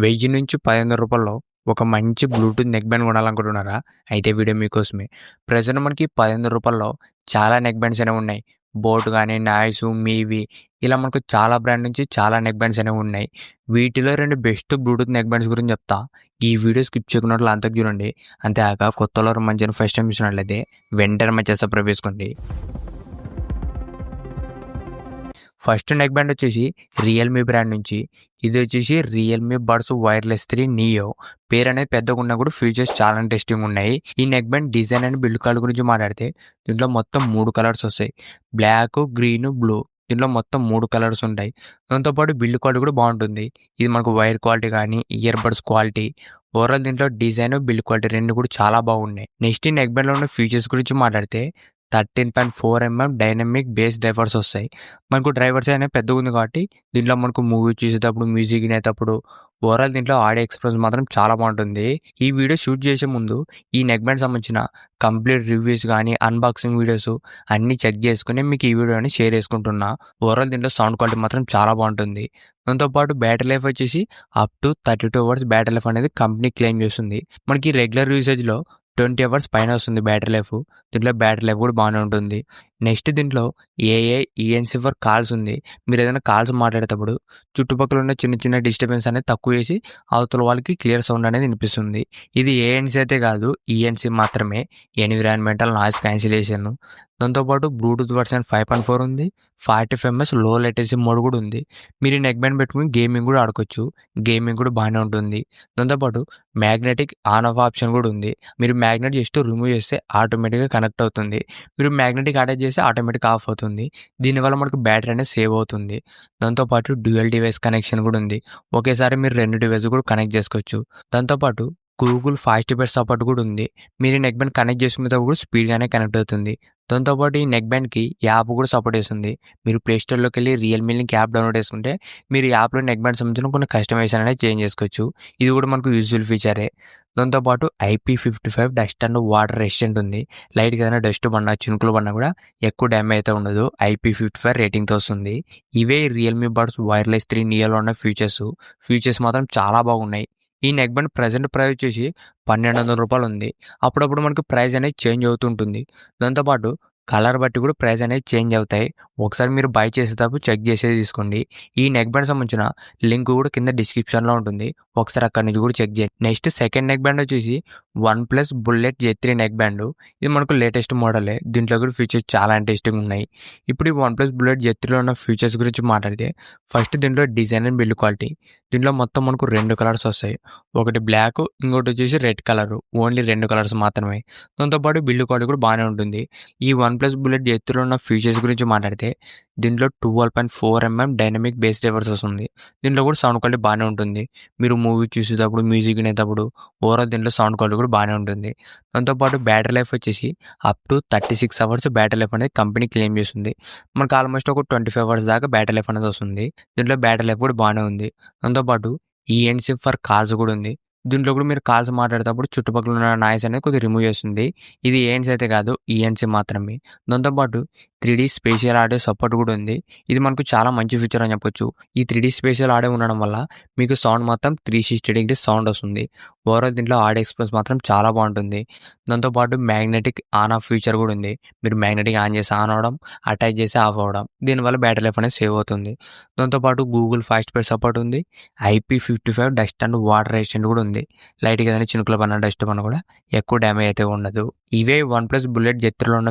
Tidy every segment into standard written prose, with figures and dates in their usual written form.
రూ. 1000 ఒక మంచి బ్లూటూత్ నెక్ బ్యాండ్ కొనాలనుకుంటున్నారా? అయితే వీడియో మీకోసమే. ప్రెజెంట్ మనకి రూ. 1000 చాలా నెక్ బ్యాండ్స్ అనేవి ఉన్నాయి. బోట్ గానీ, నాయిసు, మీవి ఇలా మనకు చాలా బ్రాండ్ నుంచి చాలా నెక్ బ్యాండ్స్ అనేవి ఉన్నాయి. వీటిలో 2 బెస్ట్ బ్లూటూత్ నెక్ బ్యాండ్స్ గురించి చెప్తా. ఈ వీడియో స్కిప్ చేయకుండా అంతకు చూడండి. అంతేకాక కొత్తలో మంచిగా ఫస్ట్ టైం చూసినట్లయితే వెంటనే మంచిగా సబ్స్క్రైబ్ చేసుకోండి. ఫస్ట్ నెక్ బ్యాండ్ వచ్చేసి రియల్మీ బ్రాండ్ నుంచి. ఇది వచ్చేసి రియల్మీ బడ్స్ వైర్లెస్ 3 నియో. పేరు అనేది పెద్దగా ఉన్నా కూడా ఫీచర్స్ చాలా ఇంట్రెస్టింగ్ ఉన్నాయి. ఈ neck band design and build quality గురించి మాట్లాడితే దీంట్లో మొత్తం 3 కలర్స్ వస్తాయి. Black, green, blue. దీంట్లో మొత్తం 3 కలర్స్ ఉంటాయి. దాంతోపాటు బిల్డ్ క్వాలిటీ కూడా బాగుంటుంది. ఇది మనకు వైర్ క్వాలిటీ కానీ, ఇయర్ బడ్స్ క్వాలిటీ, ఓవరాల్ దీంట్లో డిజైన్, బిల్డ్ క్వాలిటీ 2 కూడా చాలా బాగున్నాయి. నెక్స్ట్ ఈ నెక్ బ్యాండ్లో ఉన్న ఫీచర్స్ గురించి మాట్లాడితే 13.4mm డైనమిక్ బేస్ డ్రైవర్స్ వస్తాయి. మనకు డ్రైవర్స్ అనేవి పెద్దగా ఉంది కాబట్టి దీంట్లో మనకు మూవీ చూసేటప్పుడు, మ్యూజిక్ వినేటప్పుడు ఓవరాల్ దీంట్లో ఆడియో ఎక్స్పీరియన్స్ మాత్రం చాలా బాగుంటుంది. ఈ వీడియో షూట్ చేసే ముందు ఈ నెక్ బ్యాండ్ సంబంధించిన కంప్లీట్ రివ్యూస్ కానీ, అన్బాక్సింగ్ వీడియోస్ అన్నీ చెక్ చేసుకుని మీకు ఈ వీడియోని షేర్ చేసుకుంటున్నా. ఓవరాల్ దీంట్లో సౌండ్ క్వాలిటీ మాత్రం చాలా బాగుంటుంది. దాంతోపాటు బ్యాటరీ లైఫ్ వచ్చేసి up to 32 hours battery life అనేది కంపెనీ క్లెయిమ్ చేస్తుంది. మనకి రెగ్యులర్ యూసేజ్లో 20 అవర్స్ పైన వస్తుంది బ్యాటరీ లైఫ్. దీంట్లో బ్యాటరీ లైఫ్ కూడా బాగానే ఉంటుంది. నెక్స్ట్ దీంట్లో ఏఐ ఈఎన్సీ ఫర్ కాల్స్ ఉంది. మీరు ఏదైనా కాల్స్ మాట్లాడేటప్పుడు చుట్టుపక్కల ఉన్న చిన్న చిన్న డిస్టర్బెన్స్ అనేది తక్కువ చేసి అవతల వాళ్ళకి క్లియర్ సౌండ్ అనేది వినిపిస్తుంది. ఇది ఏఎన్సీ అయితే కాదు, ఈఎన్సీ మాత్రమే, ఎన్విరాన్మెంటల్ నాయిస్ క్యాన్సిలేషన్. దాంతోపాటు బ్లూటూత్ వర్షన్ 5.4 ఉంది. 45ms లో లేటెన్సీ మోడ్ కూడా ఉంది. మీరు ఈ నెక్ బ్యాండ్ పెట్టుకుని గేమింగ్ కూడా ఆడుకోవచ్చు. గేమింగ్ కూడా బాగానే ఉంటుంది. దాంతోపాటు మ్యాగ్నెటిక్ ఆన్ ఆఫ్ ఆప్షన్ కూడా ఉంది. మీరు మ్యాగ్నెట్ జస్ట్ రిమూవ్ చేస్తే ఆటోమేటిక్గా కనెక్ట్ అవుతుంది. మీరు మ్యాగ్నెటిక్ అటాచ్ చేస్తే ఆటోమేటిక్ ఆఫ్ అవుతుంది. దీనివల్ల మనకు బ్యాటరీ అనేది సేవ్ అవుతుంది. దాంతోపాటు డ్యూయల్ డివైస్ కనెక్షన్ కూడా ఉంది. ఒకేసారి మీరు 2 డివైస్ కూడా కనెక్ట్ చేసుకోవచ్చు. దాంతోపాటు గూగుల్ ఫాస్ట్ బెడ్ సపోర్ట్ కూడా ఉంది. మీరు ఈ నెక్ బ్యాండ్ కనెక్ట్ చేసుకునేటప్పుడు కూడా స్పీడ్గానే కనెక్ట్ అవుతుంది. దాంతోపాటు ఈ నెక్ బ్యాండ్కి యాప్ కూడా సపోర్ట్ చేస్తుంది. మీరు ప్లేస్టోర్లోకి వెళ్ళి రియల్మీ లింక్ యాప్ డౌన్లోడ్ చేసుకుంటే మీరు యాప్లో నెక్ బ్యాండ్ సంబంధించిన కొన్ని కస్టమైజేషన్ అనేది చేంజ్ చేసుకోవచ్చు. ఇది కూడా మనకు యూజ్ఫుల్ ఫీచరే. దాంతోపాటు IP55 dust and water resistant ఉంది. లైట్గా ఏదైనా డస్ట్ పడినా, చినుకులు పడినా కూడా ఎక్కువ డ్యామేజ్ అయితే ఉండదు. IP55 రేటింగ్తో వస్తుంది. ఇవే రియల్మీ బడ్స్ వైర్లెస్ 3 నియోలో ఉన్న ఫీచర్స్ మాత్రం చాలా బాగున్నాయి. ఈ నెక్ బ్యాండ్ ప్రజెంట్ ప్రైస్ వచ్చేసి రూ. 1200 ఉంది. అప్పుడప్పుడు మనకు ప్రైస్ అనేది చేంజ్ అవుతుంటుంది. దాంతోపాటు కలర్ బట్టి కూడా ప్రైస్ అనేది చేంజ్ అవుతాయి. ఒకసారి మీరు బై చేసేటప్పుడు చెక్ చేసేది తీసుకోండి. ఈ నెక్ బ్యాండ్ సంబంధించిన లింక్ కూడా కింద డిస్క్రిప్షన్లో ఉంటుంది. ఒకసారి అక్కడి నుంచి కూడా చెక్ చేయండి. నెక్స్ట్ సెకండ్ నెక్ బ్యాండ్ వచ్చేసి OnePlus Bullet J3 neck band. ఇది మనకు లేటెస్ట్ మోడలే. దీంట్లో కూడా ఫీచర్స్ చాలా ఇంట్రెస్టింగ్ ఉన్నాయి. ఇప్పుడు ఈ OnePlus Bullet J3లో ఉన్న ఫీచర్స్ గురించి మాట్లాడితే ఫస్ట్ దీంట్లో డిజైన్ అండ్ బిల్డ్ క్వాలిటీ. దీంట్లో మొత్తం మనకు 2 కలర్స్ వస్తాయి. ఒకటి బ్లాక్, ఇంకోటి వచ్చేసి రెడ్ కలర్. ఓన్లీ 2 కలర్స్ మాత్రమే. దాంతోపాటు బిల్డ్ క్వాలిటీ కూడా బాగానే ఉంటుంది. ఈ OnePlus Bullet J3లో ఉన్న ఫీచర్స్ గురించి మాట్లాడితే దీంట్లో 12.4mm డైనమిక్ బేస్ డ్రైవర్స్ వస్తుంది. దీంట్లో కూడా సౌండ్ క్వాలిటీ బాగానే ఉంటుంది. మీరు మూవీ చూసేటప్పుడు, మ్యూజిక్ వినేటప్పుడు ఓవరాల్ దీంట్లో సౌండ్ క్వాలిటీ కూడా బాగానే ఉంటుంది. దాంతోపాటు బ్యాటరీ లైఫ్ వచ్చేసి up to 36 hours battery life అనేది కంపెనీ క్లెయిమ్ చేస్తుంది. మనకు ఆల్మోస్ట్ ఒక 25 అవర్స్ దాకా బ్యాటరీ లైఫ్ అనేది వస్తుంది. దీంట్లో బ్యాటరీ లైఫ్ కూడా బాగానే ఉంది. దాంతోపాటు ఈఎన్సీ ఫర్ కాల్స్ కూడా ఉంది. దీంట్లో కూడా మీరు కాల్స్ మాట్లాడేటప్పుడు చుట్టుపక్కల ఉన్న నాయిస్ అనేది కొద్దిగా రిమూవ్ చేస్తుంది. ఇది ఏఎన్సీ అయితే కాదు, ఈఎన్సీ మాత్రమే. దాంతోపాటు 3D స్పేషియల్ ఆడియో సపోర్ట్ కూడా ఉంది. ఇది మనకు చాలా మంచి ఫీచర్ అని చెప్పొచ్చు. ఈ 3D స్పేషియల్ ఆడియో ఉండడం వల్ల మీకు సౌండ్ మొత్తం 360 డిగ్రీస్ సౌండ్ వస్తుంది. ఓవరాల్ దీంట్లో ఆడియో ఎక్స్పీరియన్స్ మాత్రం చాలా బాగుంటుంది. దాంతోపాటు మ్యాగ్నెటిక్ ఆన్ ఆఫ్ ఫీచర్ కూడా ఉంది. మీరు మ్యాగ్నెటిక్ ఆన్ చేసి ఆన్ అవ్వడం, అటాచ్ చేసి ఆఫ్ అవ్వడం. దీనివల్ల బ్యాటరీ లైఫ్ అనేది సేవ్ అవుతుంది. దాంతోపాటు గూగుల్ ఫాస్ట్ బెడ్ సపోర్ట్ ఉంది. IP55 dust and water resistant కూడా ఉంది. లైట్గా ఏదైనా చినుకులు పడినా, డస్ట్ పడినా కూడా ఎక్కువ డ్యామేజ్ అయితే ఉండదు. ఇవే OnePlus Bullet J3లో ఉన్న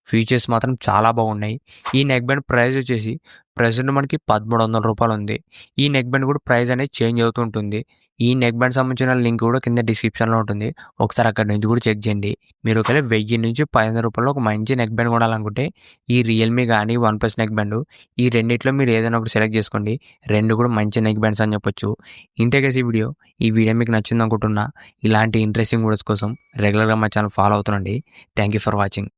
ఫీచర్స్ మాత్రం చాలా బాగున్నాయి. ఈ నెక్ బ్యాండ్ ప్రైస్ వచ్చేసి ప్రెజెంట్ మనకి రూ. 1300 ఉంది. ఈ నెక్ బ్యాండ్ కూడా ప్రైస్ అనేది చేంజ్ అవుతూ ఉంటుంది. ఈ నెక్ బ్యాండ్ సంబంధించిన లింక్ కూడా కింద డిస్క్రిప్షన్లో ఉంటుంది. ఒకసారి అక్కడి నుంచి కూడా చెక్ చేయండి. మీరు ఒకవేళ ₹1000 నుంచి రూ. 1500 ఒక మంచి నెక్ బ్యాండ్ కొనాలనుకుంటే ఈ రియల్మీ కానీ, OnePlus నెక్ బ్యాండ్ ఈ రెండిట్లో మీరు ఏదైనా ఒకటి సెలెక్ట్ చేసుకోండి. 2 కూడా మంచి నెక్ బ్యాండ్స్ అని చెప్పొచ్చు. ఇంతే ఈ వీడియో మీకు నచ్చింది అనుకుంటున్నా. ఇలాంటి ఇంట్రెస్టింగ్ వీడియోస్ కోసం రెగ్యులర్గా మా ఛానల్ ఫాలో అవుతుండండి. Thank you for watching.